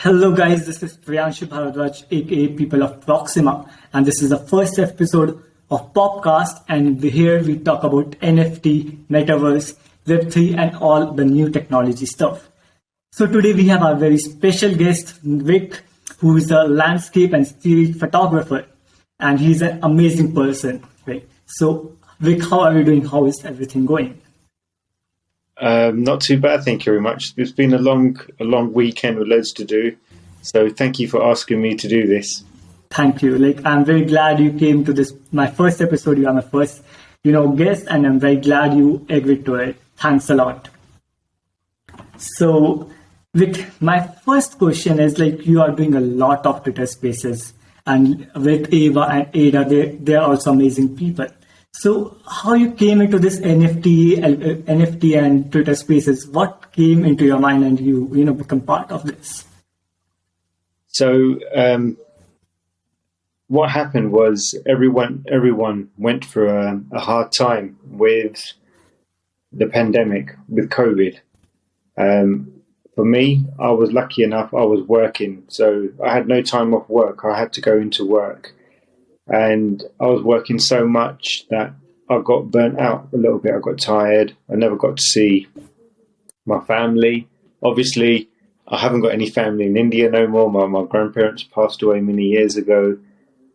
Hello guys, this is Priyanshu Bharadwaj, aka People of Proxima, and this is the first episode of Popcast, and here we talk about NFT, Metaverse, Web3 and all the new technology stuff. So today we have our very special guest, Vik, who is a landscape and street photographer, and he's an amazing person. Right? So Vik, how are you doing? How is everything going? Not too bad, thank you very much. It's been a long weekend with loads to do. So thank you for asking me to do this. Thank you. I'm very glad you came to this, my first episode. You are my first, guest, and I'm very glad you agreed to it. Thanks a lot. So, Vic, my first question is you are doing a lot of Twitter spaces, and with Ava and Ada, they're also amazing people. So how you came into this NFT and Twitter spaces? What came into your mind and you become part of this? So what happened was everyone went through a hard time with the pandemic, with COVID. For me, I was lucky enough, I was working. So I had no time off work. I had to go into work. And I was working so much that I got burnt out a little bit. I got tired. I never got to see my family. Obviously, I haven't got any family in India no more. My grandparents passed away many years ago.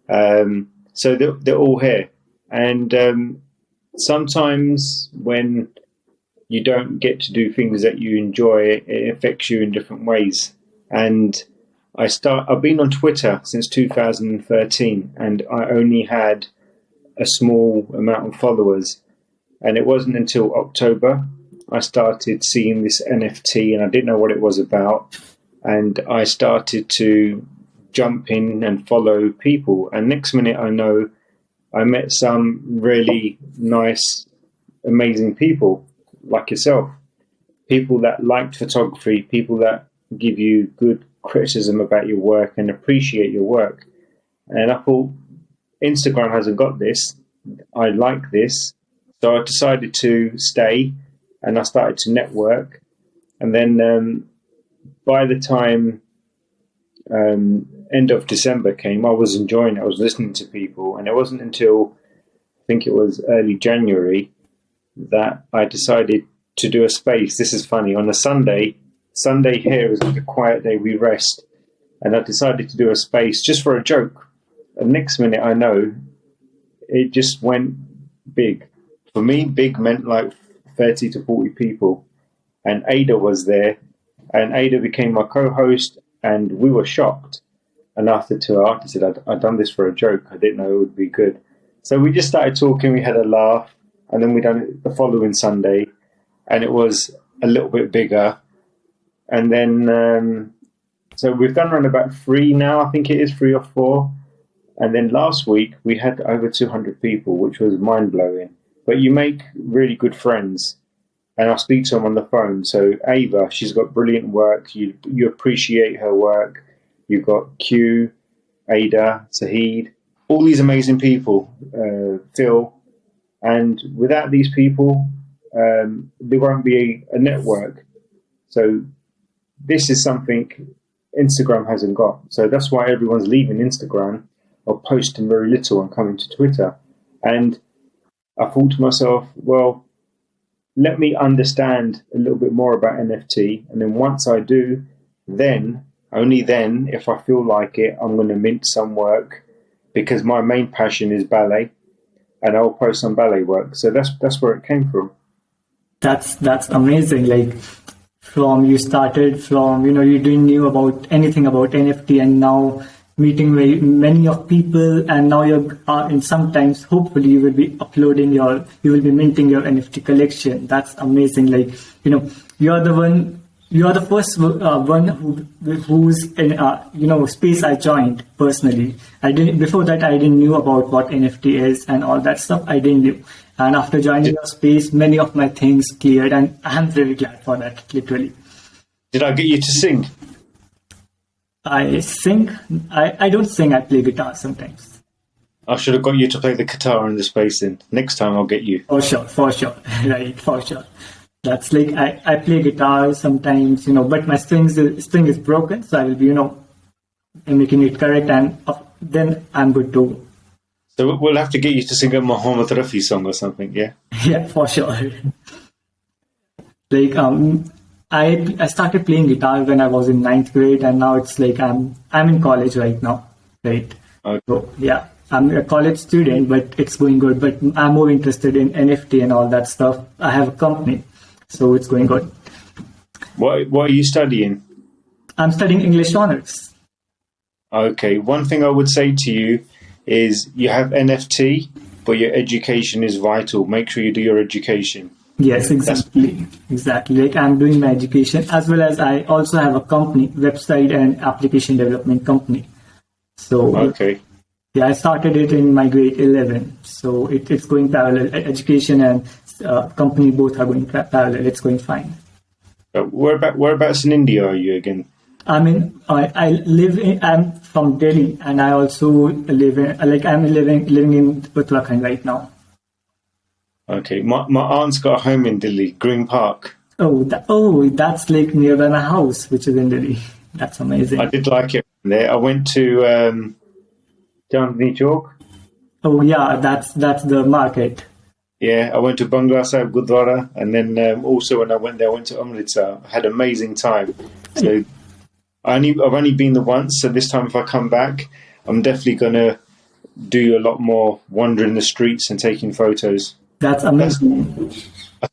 So they're all here. And sometimes when you don't get to do things that you enjoy, it affects you in different ways. And I've been on Twitter since 2013, and I only had a small amount of followers. And it wasn't until October I started seeing this NFT, and I didn't know what it was about. And I started to jump in and follow people. And next minute I know I met some really nice, amazing people like yourself. People that liked photography, people that give you good criticism about your work and appreciate your work. And I thought, Instagram hasn't got this. I like this. So I decided to stay and I started to network. And then by the time end of December came, I was enjoying it. I was listening to people. And it wasn't until, I think it was early January, that I decided to do a space. This is funny. On a Sunday here is like a quiet day, we rest. And I decided to do a space just for a joke. And next minute I know it just went big. For me, big meant like 30 to 40 people. And Ada was there. And Ada became my co-host and we were shocked. And after 2 hours, I said, I'd done this for a joke. I didn't know it would be good. So we just started talking, we had a laugh. And then we done it the following Sunday. And it was a little bit bigger. And then, so we've done around about 3 now, I think it is 3 or 4. And then last week we had over 200 people, which was mind blowing. But you make really good friends, and I speak to them on the phone. So Ava, she's got brilliant work. You appreciate her work. You've got Q, Ada, Sahid, all these amazing people, Phil. And without these people, there won't be a network. So this is something Instagram hasn't got. So that's why everyone's leaving Instagram or posting very little and coming to Twitter. And I thought to myself, well, let me understand a little bit more about NFT. And then once I do, then, only then, if I feel like it, I'm going to mint some work, because my main passion is ballet, and I'll post some ballet work. So that's where it came from. That's amazing. From you started from, you didn't knew about anything about NFT, and now meeting very many of people, and now and sometimes hopefully you will be you will be minting your NFT collection. That's amazing. You're the first one who's in space I joined personally. Before that I didn't knew about what NFT is and all that stuff. I didn't knew. And after joining your space, many of my things cleared, and I'm very glad for that, literally. Did I get you to sing? I sing. I don't sing, I play guitar sometimes. I should have got you to play the guitar in the space then. Next time I'll get you. For sure. Right, for sure. That's like I play guitar sometimes, but my string is broken, so I will be, making it correct, and then I'm good to go. So we'll have to get you to sing a Mohammed Rafi song or something, yeah? Yeah, for sure. Like I started playing guitar when I was in ninth grade, and now it's like I'm in college right now, right? Okay. So yeah, I'm a college student, but it's going good. But I'm more interested in NFT and all that stuff. I have a company, so it's going good. What are you studying? I'm studying English honors. Okay, one thing I would say to you is you have NFT, but your education is vital. Make sure you do your education. Yes, exactly. Exactly. Like I'm doing my education as well as I also have a company, website and application development company. So Okay. yeah, I started it in my grade 11. So it's going parallel. Education and company both are going parallel. It's going fine. Whereabouts in India are you again? I'm from Delhi, and I also live in, I'm living in Uttarakhand right now. Okay, my aunt's got a home in Delhi, Green Park. That's like nearby my house, which is in Delhi. That's amazing. I did like it there. I went to Chandni Chowk. Oh yeah, that's the market. Yeah, I went to Bangla Sahib Gurdwara, and then also when I went there, I went to Amritsar. I had an amazing time. So I've only been there once, so this time if I come back, I'm definitely gonna do a lot more wandering the streets and taking photos. That's amazing.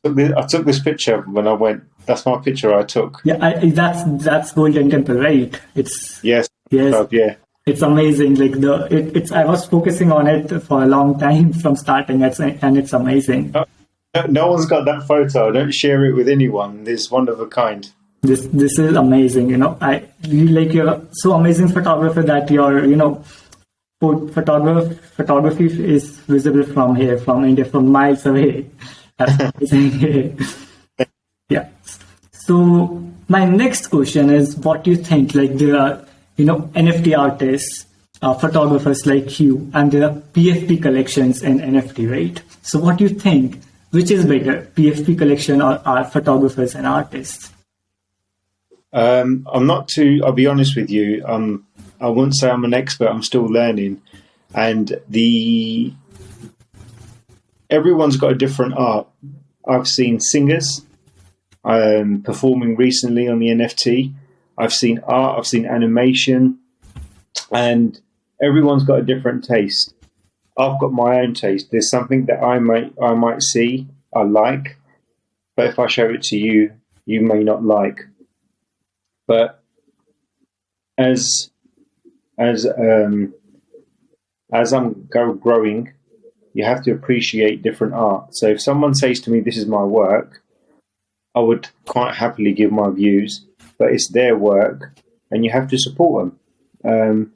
I took this picture when I went. That's my picture I took. Yeah, that's Golden Temple, right? Yes. Yeah. It's amazing. Like it's I was focusing on it for a long time from starting, and it's amazing. No one's got that photo. Don't share it with anyone. It's one of a kind. This is amazing. You're so amazing photographer that your photography is visible from here, from India, from miles away. Yeah. So my next question is, what do you think? Like there are NFT artists, photographers like you, and there are PFP collections in NFT, right? So what do you think? Which is better, PFP collection or photographers and artists? I'll be honest with you, I wouldn't say I'm an expert, I'm still learning. And everyone's got a different art. I've seen singers performing recently on the NFT. I've seen art, I've seen animation, and everyone's got a different taste. I've got my own taste. There's something that I might see, I like, but if I show it to you, you may not like. But as I'm growing, you have to appreciate different art. So if someone says to me, "This is my work," I would quite happily give my views. But it's their work, and you have to support them.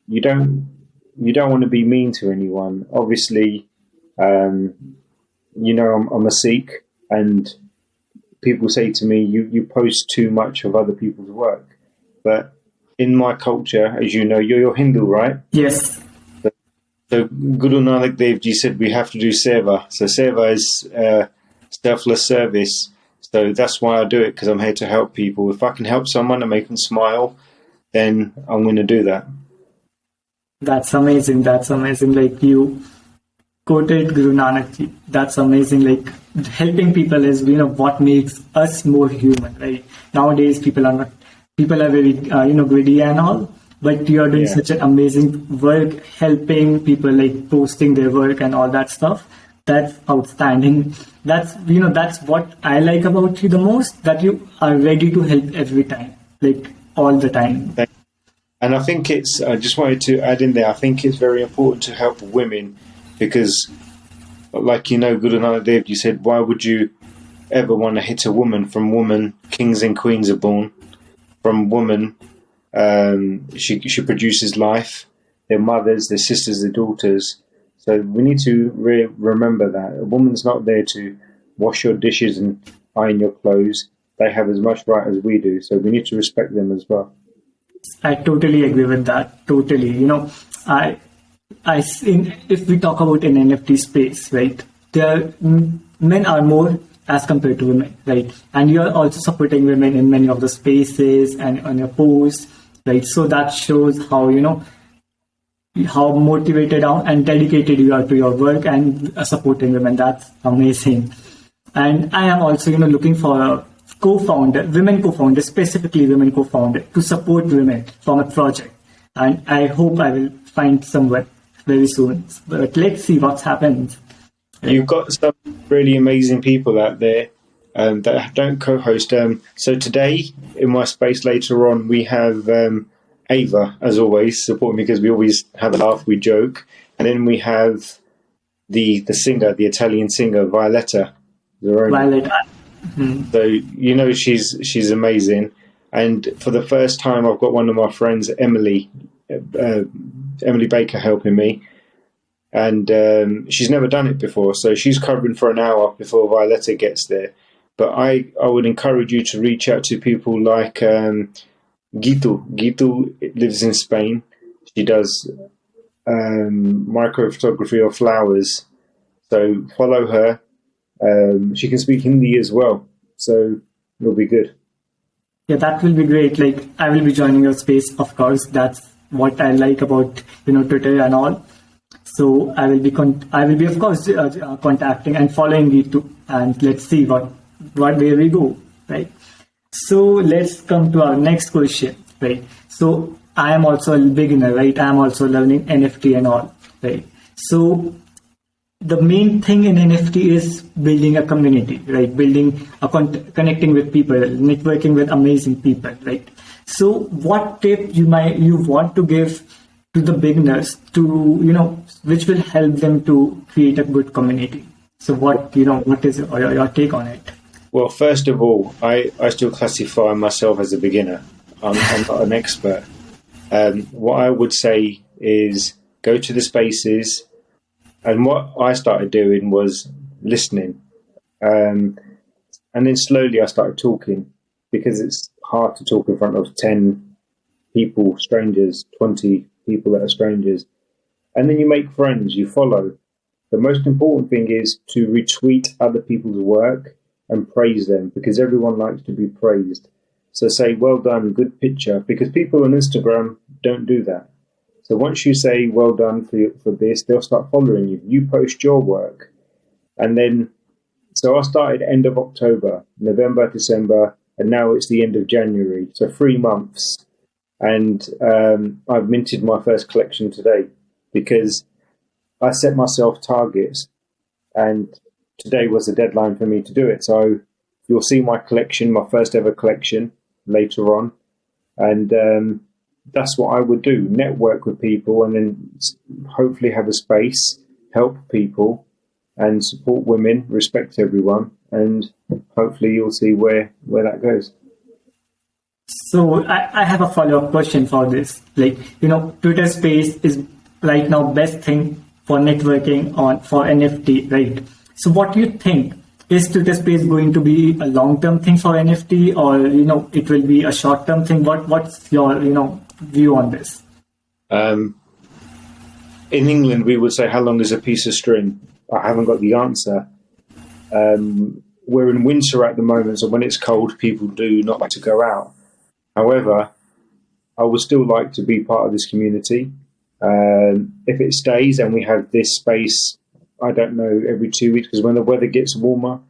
You don't want to be mean to anyone. Obviously, I'm a Sikh, and people say to me, you post too much of other people's work. But in my culture, as you know, you're Hindu, right? Yes. So Guru Nanak Dev Ji said we have to do seva. So seva is selfless service. So that's why I do it, because I'm here to help people. If I can help someone and make them smile, then I'm going to do that. That's amazing. That's amazing. Like you quoted Guru Nanak Ji. That's amazing. Like helping people is, what makes us more human, right? Nowadays, people are very, greedy and all, but you are doing such an amazing work, helping people, like posting their work and all that stuff. That's outstanding. That's what I like about you the most, that you are ready to help every time, like all the time. And I think I just wanted to add in there, I think it's very important to help women, because like, Guru Nanak Dev Ji said, why would you ever want to hit a woman? From woman, kings and queens are born. From woman, she produces life, their mothers, their sisters, their daughters. So we need to remember that. A woman's not there to wash your dishes and iron your clothes. They have as much right as we do. So we need to respect them as well. I totally agree with that. Totally. If we talk about an NFT space, right, men are more as compared to women, right? And you are also supporting women in many of the spaces and on your posts, right? So that shows how, how motivated and dedicated you are to your work and supporting women. That's amazing. And I am also, looking for a women co-founder, specifically women co-founder, to support women from a project. And I hope I will find someone very soon. But let's see what happens. You've got some really amazing people out there that don't co-host. So today, in my space later on, we have Ava, as always, supporting me because we always have a laugh, we joke. And then we have the singer, the Italian singer, Violetta. Violetta. So, she's amazing. And for the first time, I've got one of my friends, Emily Baker, helping me. And she's never done it before, so she's covering for an hour before Violetta gets there. But I would encourage you to reach out to people like Gitu. Gitu lives in Spain. She does micro photography of flowers. So follow her. She can speak Hindi as well, so it'll be good. Yeah, that will be great. Like, I will be joining your space, of course. That's what I like about Twitter and all. So I will be of course contacting and following you too, and let's see what way we go, right? So let's come to our next question, right? So I am also a beginner, right? I am also learning NFT and all, right? So the main thing in NFT is building a community, right? Connecting with people, networking with amazing people, right? So what tip you want to give to the beginners to, which will help them to create a good community? So what is your take on it? Well, first of all, I still classify myself as a beginner. I'm not an expert. What I would say is go to the spaces. And what I started doing was listening. And then slowly I started talking, because it's hard to talk in front of 10 people, strangers, 20 people that are strangers. And then you make friends, you follow. The most important thing is to retweet other people's work and praise them, because everyone likes to be praised. So say, well done, good picture, because people on Instagram don't do that. So once you say, well done for this, they'll start following you. You post your work. And then, so I started end of October, November, December, and now it's the end of January. So 3 months. And I've minted my first collection today, because I set myself targets, and today was the deadline for me to do it. So you'll see my collection, my first ever collection, later on. And that's what I would do, network with people, and then hopefully have a space, help people, and support women, respect everyone, and hopefully you'll see where that goes. So I have a follow-up question for this. Like, Twitter Space is right now best thing for networking for NFT, right? So what do you think? Is Twitter Space going to be a long-term thing for NFT, or it will be a short-term thing? What's your view on this? In England, we would say, how long is a piece of string? I haven't got the answer. We're in winter at the moment, so when it's cold, people do not like to go out. However, I would still like to be part of this community. If it stays and we have this space, I don't know, every 2 weeks, because when the weather gets warmer,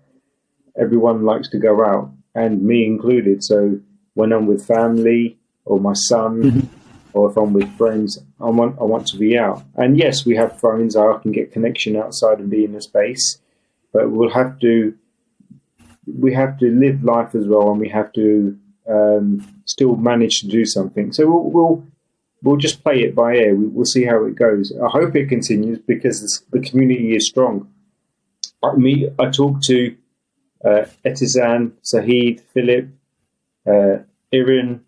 everyone likes to go out, and me included. So when I'm with family or my son, or if I'm with friends, I want to be out. And yes, we have phones, I can get connection outside and be in a space, but we have to live life as well, and we have to still manage to do something. So we'll just play it by ear. We'll see how it goes. I hope it continues, because the community is strong. I talk to Etizan, Sahid, Philip, Irin,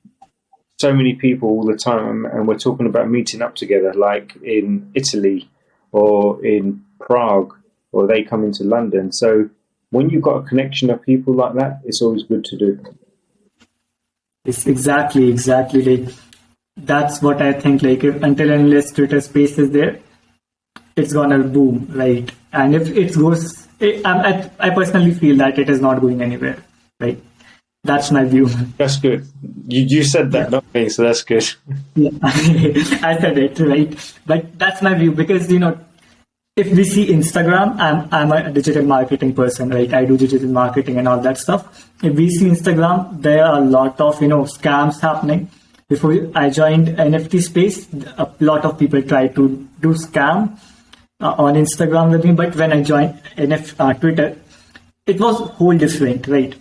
so many people all the time, and we're talking about meeting up together, like in Italy or in Prague, or they come into London. So when you've got a connection of people like that, it's always good to do. It's exactly. Like, that's what I think. Like, until and unless Twitter Space is there, it's gonna boom, right? And if it goes I personally feel that it is not going anywhere. Right? That's my view. That's good. You said that, not me, so that's good. Yeah, I said it right, but that's my view because if we see Instagram, I'm a digital marketing person, right? I do digital marketing and all that stuff. If we see Instagram, there are a lot of scams happening. Before I joined NFT space, a lot of people try to do scam on Instagram with me, but when I joined Twitter, it was whole different, right?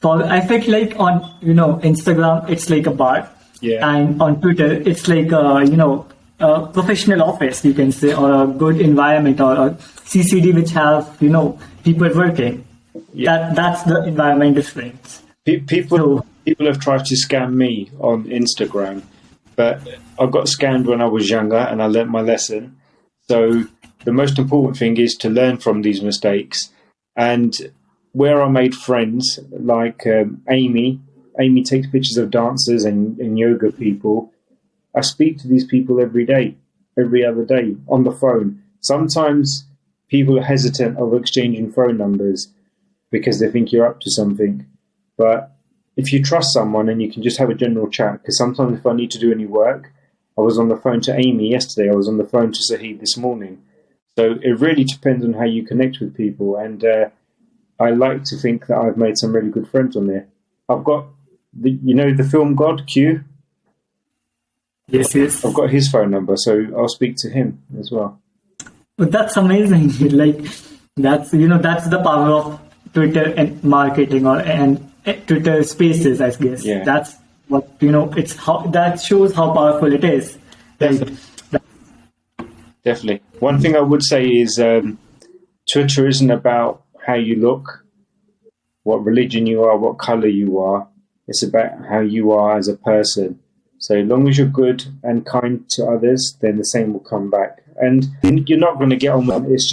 So I felt like on Instagram it's like a bar, Yeah. and on Twitter it's like a professional office, you can say, or a good environment, or a CCD which have people working. Yeah. That's the environment difference. People have tried to scam me on Instagram, but I got scammed when I was younger and I learnt my lesson. So the most important thing is to learn from these mistakes. And where I made friends, like Amy takes pictures of dancers and yoga people. I speak to these people every day, every other day on the phone. Sometimes people are hesitant of exchanging phone numbers because they think you're up to something. But if you trust someone and you can just have a general chat, because sometimes if I need to do any work, I was on the phone to Amy yesterday, I was on the phone to Sahid this morning. So it really depends on how you connect with people. And I like to think that I've made some really good friends on there. I've got, the film God, Q? Yes. I've got his phone number, so I'll speak to him as well. But that's amazing. Like that's the power of Twitter and marketing, and Twitter Spaces, I guess. Yeah. That's what it's how that shows how powerful it is. Definitely. One thing I would say is Twitter isn't about how you look, what religion you are, what color you are. It's about how you are as a person. So as long as you're good and kind to others, then the same will come back. And you're not going to get on with it. It's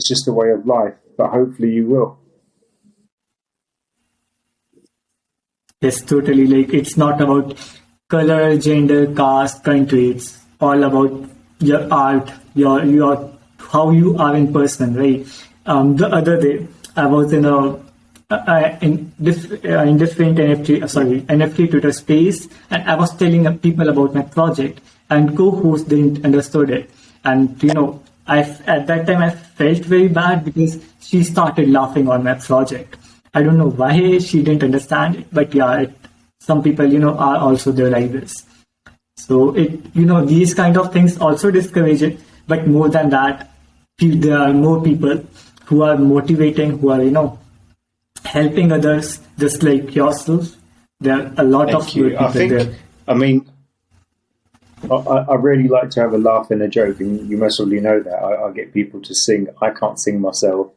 just a way of life. But hopefully you will. Yes, totally. Like it's not about color, gender, caste, country. It's all about your art, your how you are in person, right? The other day, I was in different NFT Twitter space, and I was telling people about my project, and co-host didn't understood it, and at that time I felt very bad because she started laughing on my project. I don't know why she didn't understand it, but yeah, some people are also there like this. So these kind of things also discourage it, but more than that, there are more people who are motivating, who are helping others just like yourself. There are a lot of good people there. I really like to have a laugh and a joke, and you most probably know that. I get people to sing. I can't sing myself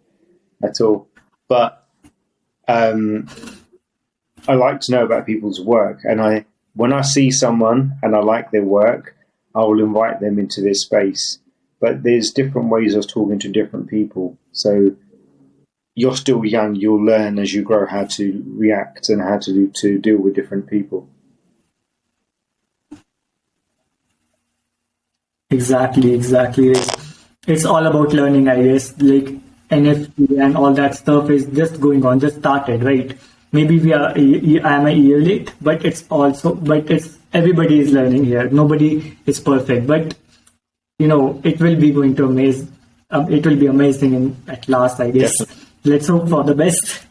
at all, but I like to know about people's work, and when I see someone and I like their work, I will invite them into this space. But there's different ways of talking to different people. So you're still young, you'll learn as you grow how to react and how to deal with different people. Exactly. It's all about learning, I guess. Like NFT and all that stuff is just going on, just started, right? Maybe I'm a year late, but everybody is learning here. Nobody is perfect, but it will be going to amaze. It will be amazing at last, I guess. Definitely. Let's hope for the best.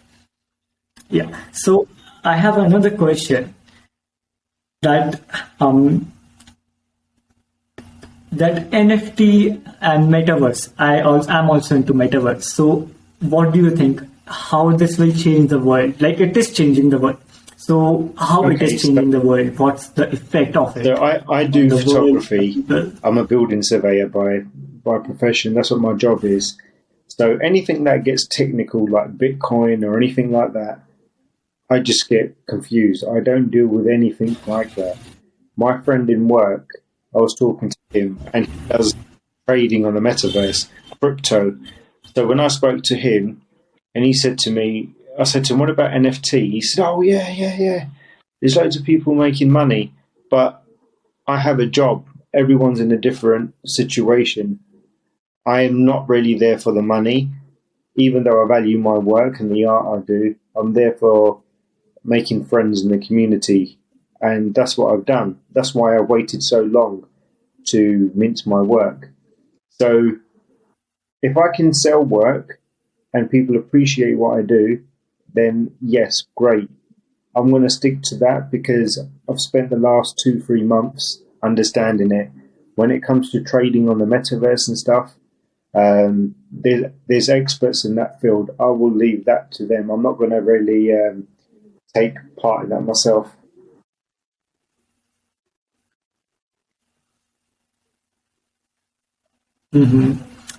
Yeah. So I have another question that NFT and metaverse. I'm also into metaverse. So what do you think? How this will change the world? Like it is changing the world. So how it is changing the world? What's the effect of it? So I do photography. I'm a building surveyor by profession. That's what my job is. So anything that gets technical, like Bitcoin or anything like that, I just get confused. I don't deal with anything like that. My friend in work, I was talking to him, and he does trading on the metaverse, crypto. So when I spoke to him, and he said to me, I said to him, what about NFT? He said, oh, yeah. There's loads of people making money, but I have a job. Everyone's in a different situation. I am not really there for the money. even though I value my work and the art I do, I'm there for making friends in the community. And that's what I've done. That's why I waited so long to mint my work. So if I can sell work and people appreciate what I do, then yes, great. I'm going to stick to that because I've spent the last 2-3 months understanding it. When it comes to trading on the metaverse and stuff, there's experts in that field. I will leave that to them. I'm not going to really take part in that myself.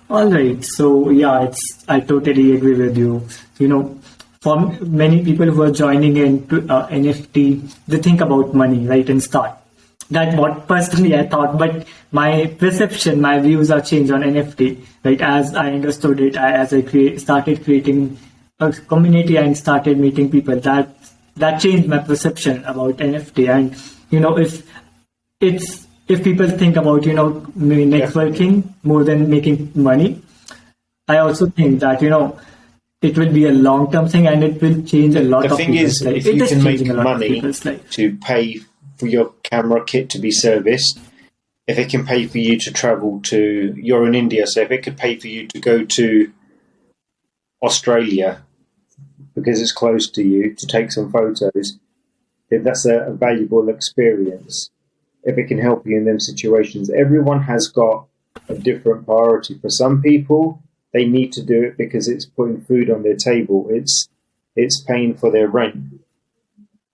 All right. So yeah, I totally agree with you. For many people who are joining into NFT, they think about money, right, and start. That's what personally I thought, but my perception, my views are changed on NFT, right? As I understood it, as I started creating a community and started meeting people, that changed my perception about NFT. And if people think about networking more than making money, I also think that it will be a long-term thing and it will change a lot The of thing people's is, life. if It you is can make changing a lot of money people's life. to pay for your camera kit to be serviced, if it can pay for you to travel to, you're in India, so if it could pay for you to go to Australia because it's close to you to take some photos, then that's a valuable experience. If it can help you in them situations, everyone has got a different priority. For some people, they need to do it because it's putting food on their table. It's paying for their rent.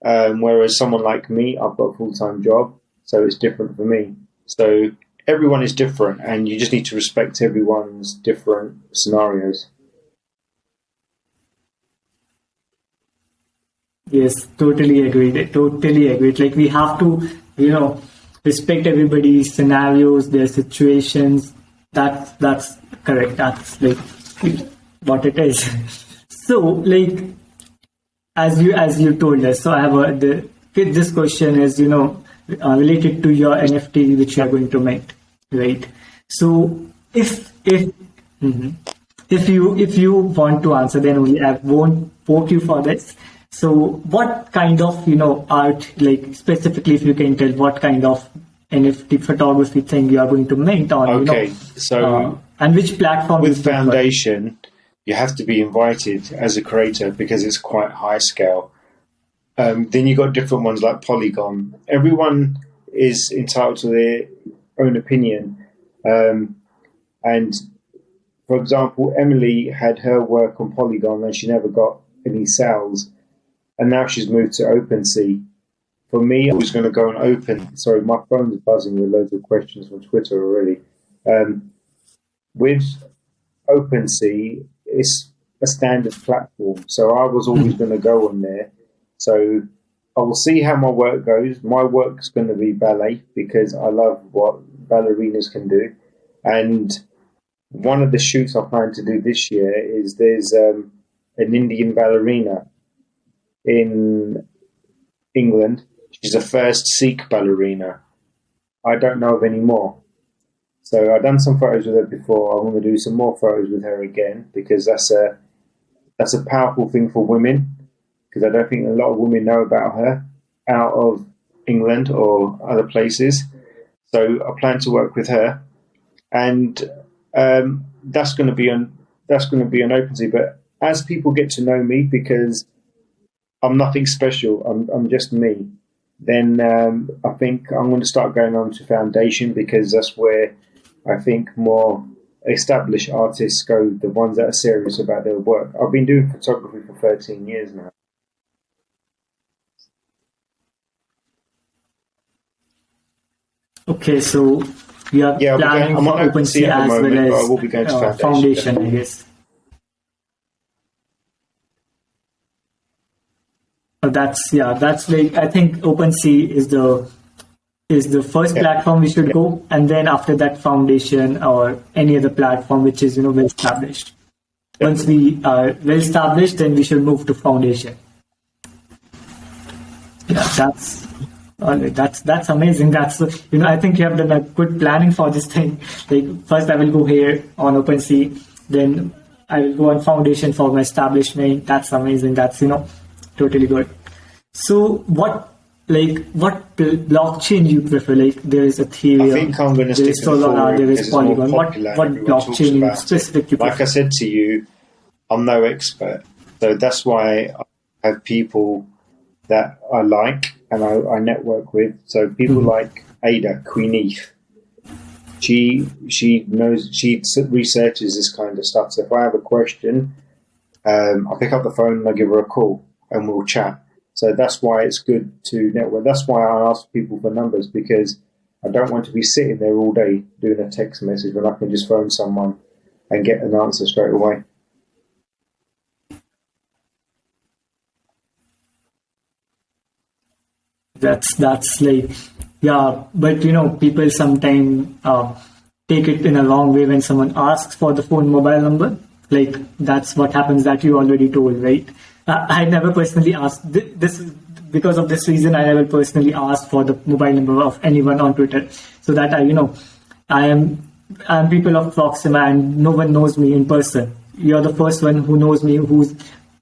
Whereas someone like me, I've got a full-time job, so it's different for me. So everyone is different, and you just need to respect everyone's different scenarios. Yes, totally agreed. Totally agreed. Like we have to, respect everybody's scenarios, their situations. That's correct. That's like what it is. So, like as you told us, so I have this question is related to your NFT which you are going to make, right? So mhm. if you want to answer, then only I won't poke you for this. So what kind of art, like specifically if you can tell what kind of NFT photography thing you are going to mint on, Okay, so and which platform you with prefer? Foundation, you have to be invited as a creator because it's quite high scale. Then you got different ones like Polygon. Everyone is entitled to their own opinion. And for example, Emily had her work on Polygon and she never got any sales. And now she's moved to OpenSea. For me, I was going to go on Open. Sorry, my phone's buzzing with loads of questions from Twitter already. With OpenSea, it's a standard platform. So I was always going to go on there. So I will see how my work goes. My work's going to be ballet because I love what ballerinas can do. And one of the shoots I plan to do this year is there's an Indian ballerina in England. She's the first Sikh ballerina. I don't know of any more. So I've done some photos with her before. I want to do some more photos with her again because that's a powerful thing for women. Because I don't think a lot of women know about her out of England or other places. So I plan to work with her, and that's going to be on OpenSea. But as people get to know me, because I'm nothing special, I'm just me. Then I think I'm going to start going on to Foundation because that's where I think more established artists go, the ones that are serious about their work. I've been doing photography for 13 years now. Okay, so you are planning I'm for on OpenSea at the as moment, well but I as will be going to Foundation, I guess. That's like I think OpenSea is the first platform we should go, and then after that Foundation or any other platform which is well established. Once we are well established, then we should move to Foundation. Yeah, that's amazing. That's I think you have done a good planning for this thing. Like first I will go here on OpenSea, then I will go on foundation for my establishment. That's amazing. That's, totally good. So what blockchain you prefer? Like there is Ethereum, I think I'm going to there stick is to the Solana, Forum there because is it's more Polygon. popular What and everyone talks blockchain about specific you it. Like I prefer? said to you, I'm no expert, so that's why I have people that I like and I network with. So people like Ada, Queen Eve. She knows, she researches this kind of stuff. So if I have a question, I'll pick up the phone and I'll give her a call and we'll chat. So that's why it's good to network. That's why I ask people for numbers, because I don't want to be sitting there all day doing a text message when I can just phone someone and get an answer straight away. That's like, yeah, but people sometimes take it in a wrong way when someone asks for the phone mobile number. Like that's what happens, that you already told, right? I never personally asked this is because of this reason. I never personally asked for the mobile number of anyone on Twitter, so that I'm people of Proxima and no one knows me in person. You're the first one who knows me, you're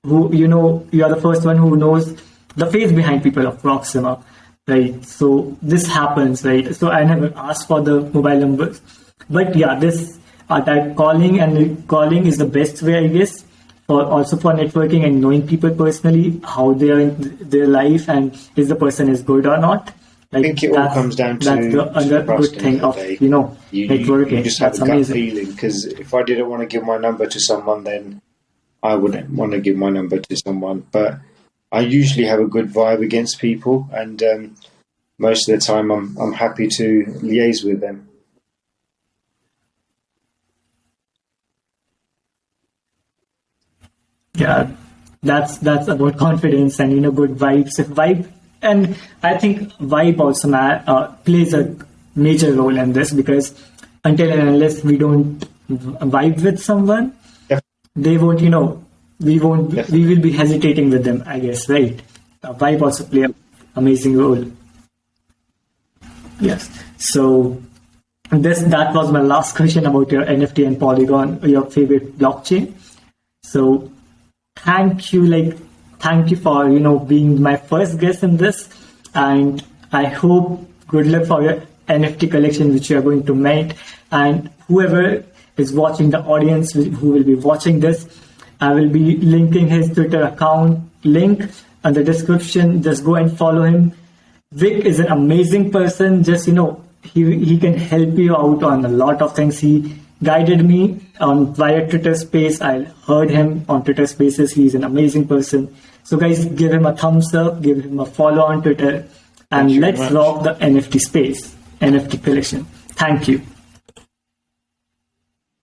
the first one who knows the face behind people of Proxima, right? So this happens, right? So I never asked for the mobile numbers, but yeah, this that calling is the best way, I guess, for also for networking and knowing people personally, how they are in their life and if the person is good or not. I think it all comes down to that's the other good thing of networking. You just have That's a gut amazing. feeling, because if I didn't want to give my number to someone, then I wouldn't want to give my number to someone. But I usually have a good vibe against people, and most of the time I'm happy to liaise with them. Yeah, that's about confidence and good vibes. If vibe, and I think vibe also plays a major role in this, because until and unless we don't vibe with someone, they won't. We will be hesitating with them, I guess, right? Vibe also play an amazing role. Yes. So that was my last question about your NFT and Polygon, your favorite blockchain. So thank you for being my first guest in this, and I hope good luck for your NFT collection which you are going to make. And whoever is watching, the audience who will be watching this, I will be linking his Twitter account link in the description. Just go and follow him. Vic is an amazing person. Just he can help you out on a lot of things. He guided me on via Twitter Space. I heard him on Twitter Spaces. He's an amazing person. So guys, give him a thumbs up, give him a follow on Twitter, and let's rock the NFT space, NFT collection. Thank you.